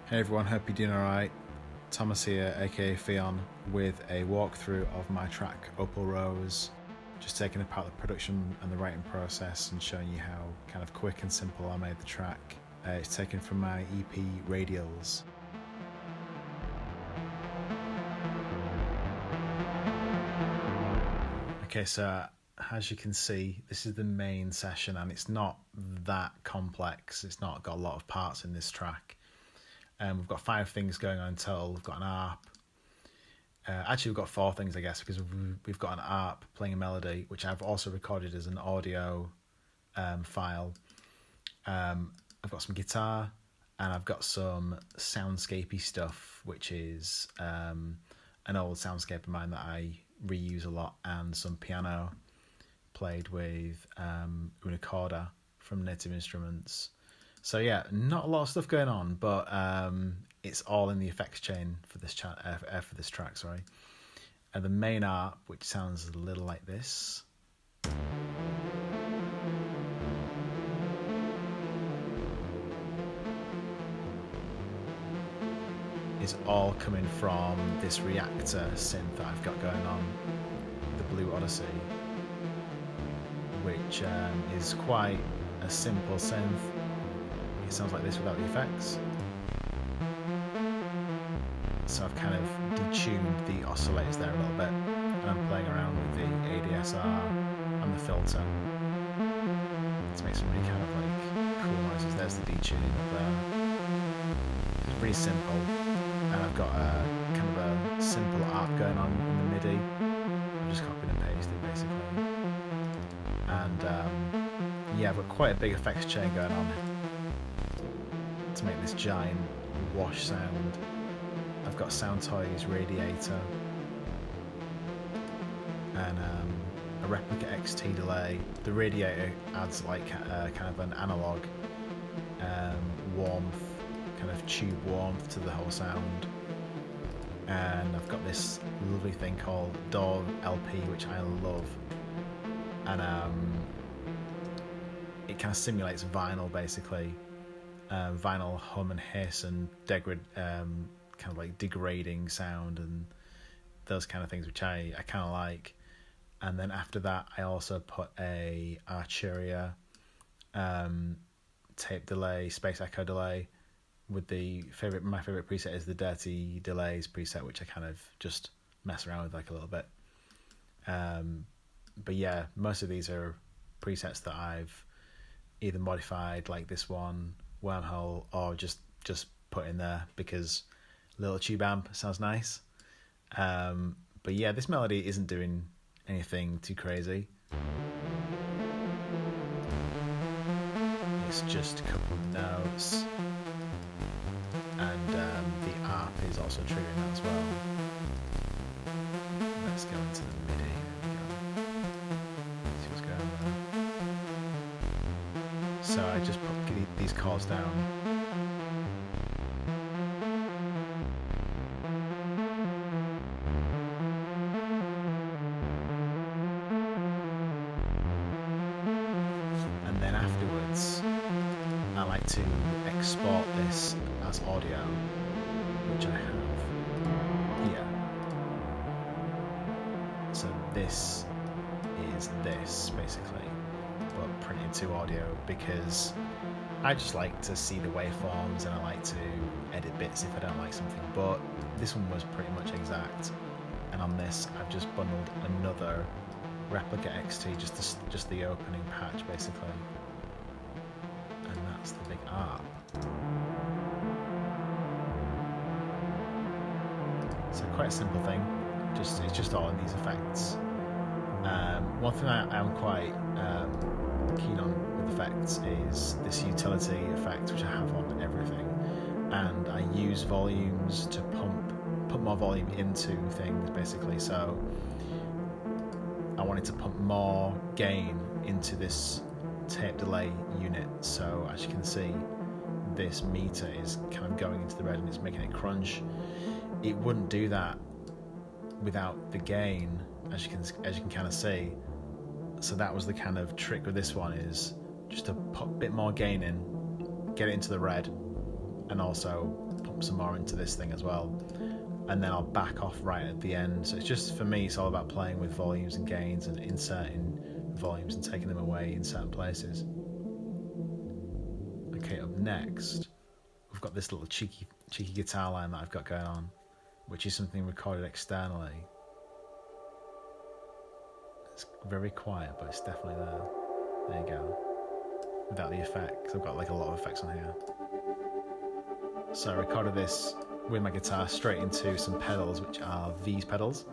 Hey everyone, hope you're doing alright. Thomas here, aka Ffion, with a walkthrough of my track Opal Rose. Just taking apart the production and the writing process and showing you how kind of quick and simple I made the track. It's taken from my EP Radials. Okay, so as you can see, this is the main session and it's not that complex. It's not got a lot of parts in this track. We've got 5 things going on in total. We've got an ARP. Actually, we've got 4 things, I guess, because we've got an ARP playing a melody, which I've also recorded as an audio file. I've got some guitar, and I've got some soundscapey stuff, which is an old soundscape of mine that I reuse a lot, and some piano played with Unicorda from Native Instruments. So yeah, not a lot of stuff going on, but it's all in the effects chain for this track. Sorry, and the main ARP, which sounds a little like this, is all coming from this reactor synth that I've got going on, the Blue Odyssey, which is quite a simple synth. It sounds like this without the effects. So I've kind of detuned the oscillators there a little bit, and I'm playing around with the ADSR and the filter to make some really kind of like cool noises. There's the detuning up there. It's pretty simple, and I've got a kind of a simple ARP going on in the MIDI. I'm just copying and pasting basically, and yeah, I've got quite a big effects chain going on to make this giant wash sound. I've got Sound Toys Radiator and a Replica XT delay. The radiator adds like kind of an analog warmth, kind of tube warmth to the whole sound. And I've got this lovely thing called Dog LP, which I love, and it kind of simulates vinyl basically. Vinyl hum and hiss and kind of like degrading sound and those kind of things, which I kind of like. And then after that, I also put a Arturia tape delay, space echo delay, with my favorite preset is the Dirty Delays preset, which I kind of just mess around with like a little bit. But yeah, most of these are presets that I've either modified, like this one, Wormhole, or just put in there because little tube amp sounds nice. But yeah, this melody isn't doing anything too crazy. It's just a couple of notes, and the ARP is also triggering that as well. Let's go into the MIDI. There we go. See what's going on there. So I just put these chords down. And then afterwards, I like to export this as audio, which I have here. So this is this basically, but printed to audio, because I just like to see the waveforms and I like to edit bits if I don't like something, but this one was pretty much exact. And on this, I've just bundled another Replica XT, just the opening patch basically, and that's the big ARP. So quite a simple thing. It's just all in these effects. One thing I am quite keen on with effects is this utility effect, which I have on everything, and I use volumes to put more volume into things basically. So I wanted to pump more gain into this tape delay unit, so as you can see, this meter is kind of going into the red and it's making it crunch. It wouldn't do that without the gain, as you can kind of see. So that was the kind of trick with this one, is just to put a bit more gain in, get it into the red, and also put pump some more into this thing as well, and then I'll back off right at the end. So it's just, for me, it's all about playing with volumes and gains and inserting volumes and taking them away in certain places. Okay, up next we've got this little cheeky guitar line that I've got going on, which is something recorded externally. It's very quiet, but it's definitely there. There you go. Without the effects, I've got like a lot of effects on here. So I recorded this with my guitar straight into some pedals, which are these pedals,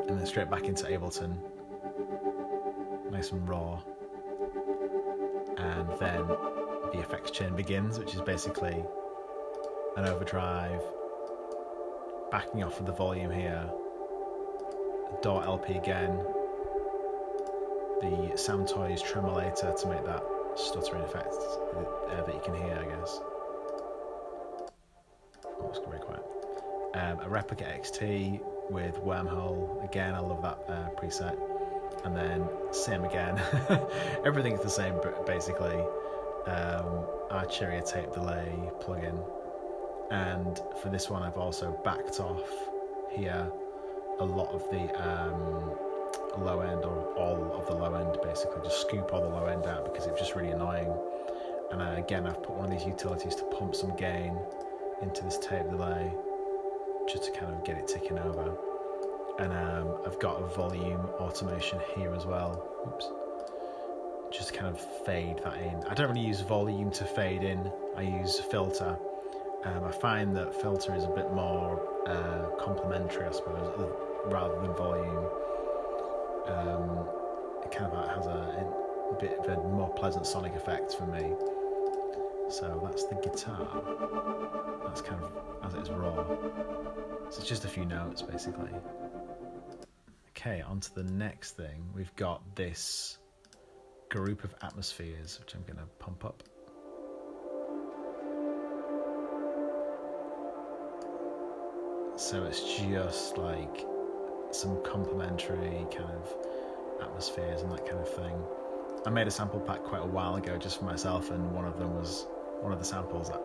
and then straight back into Ableton, nice and raw. And then the effects chain begins, which is basically an overdrive, backing off of the volume here, a DAW LP again, the Sound Toys tremolator to make that stuttering effect that you can hear, I guess. Oh, it's very quiet. A Replica XT with Wormhole, again, I love that preset. And then same again. Everything's the same basically. Archeria tape delay plugin, and for this one I've also backed off here a lot of the low end, or all of the low end, basically just scoop all the low end out because it's just really annoying. And again, I've put one of these utilities to pump some gain into this tape delay just to kind of get it ticking over. And I've got a volume automation here as well. Oops. Just to kind of fade that in. I don't really use volume to fade in. I use filter. I find that filter is a bit more complementary, I suppose, rather than volume. It kind of has a bit of a more pleasant sonic effect for me. So that's the guitar. That's kind of as it is raw. So it's just a few notes basically. Okay, on to the next thing. We've got this group of atmospheres, which I'm going to pump up. So it's just like some complementary kind of atmospheres and that kind of thing. I made a sample pack quite a while ago just for myself, and one of the samples that,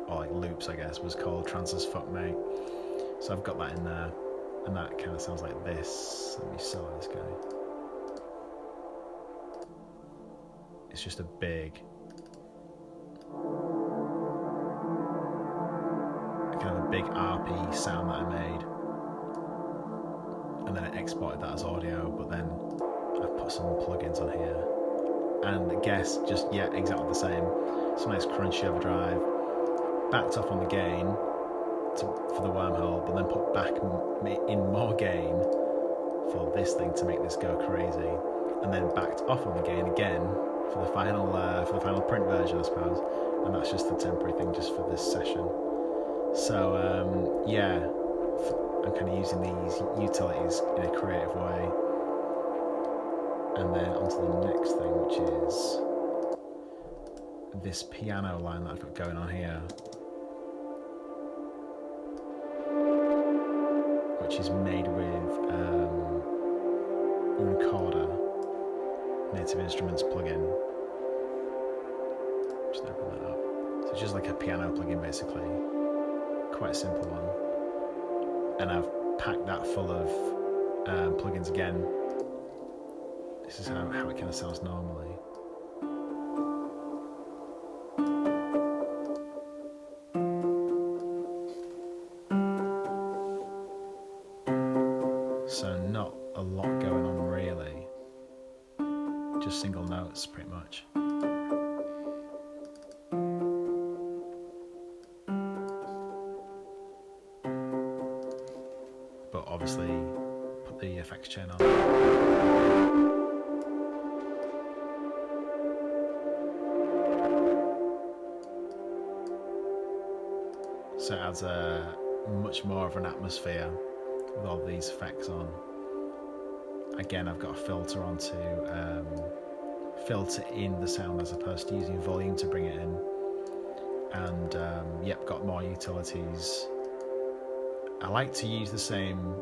or like loops I guess, was called Trans as Fuck Mate. So I've got that in there, and that kind of sounds like this. Let me solo this guy. It's just a big, kind of a big RP sound that I made, and then I exported that as audio, but then I've put some plugins on here, and I guess just, yeah, exactly the same. Some nice crunchy overdrive, backed off on the gain for the Wormhole, but then put back in more gain for this thing to make this go crazy, and then backed off on the gain again for the final print version, I suppose. And that's just the temporary thing just for this session. So yeah, I'm kind of using these utilities in a creative way. And then on to the next thing, which is this piano line that I've got going on here, which is made with Recorder Native Instruments plugin. Just open that up. So it's just like a piano plugin basically, quite a simple one. And I've packed that full of plugins again. This is how it kind of sounds normally. So not a lot going on really, just single notes pretty much. But obviously put the effects chain on. So it adds a much more of an atmosphere with all these effects on. Again, I've got a filter on to filter in the sound as opposed to using volume to bring it in. And yep, got more utilities. I like to use the same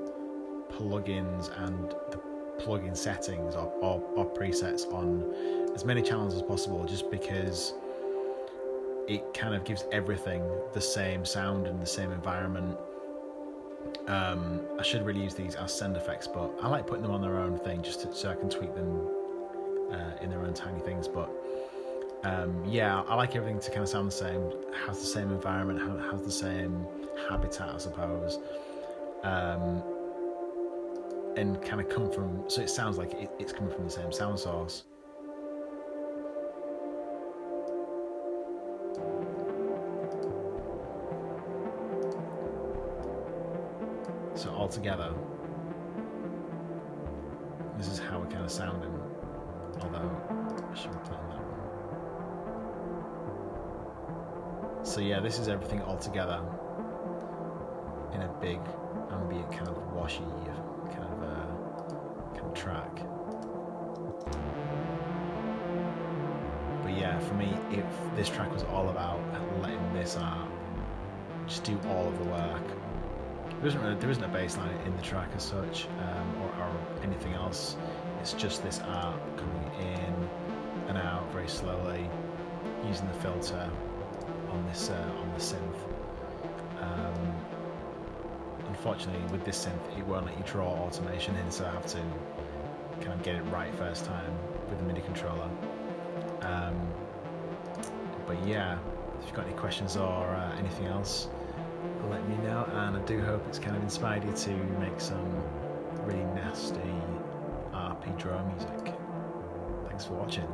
plugins and the plugin settings or presets on as many channels as possible, just because it kind of gives everything the same sound and the same environment. I should really use these as send effects, but I like putting them on their own thing so I can tweak them in their own tiny things. But yeah, I like everything to kind of sound the same, has the same environment, has the same habitat, I suppose, and kind of come from, so it sounds like it's coming from the same sound source. So all together, this is how we're kind of sounding, although I should be playing that one. So yeah, this is everything all together in a big ambient kind of washy kind of track. But yeah, for me, if this track was all about letting this art just do all of the work. There isn't a bass line in the track as such, or anything else. It's just this art coming in and out very slowly, using the filter on this synth. Unfortunately, with this synth, it won't let you draw automation in, so I have to kind of get it right first time with the MIDI controller. But yeah, if you've got any questions or anything else, let me know, and I do hope it's kind of inspired you to make some really nasty RP drone music. Thanks for watching.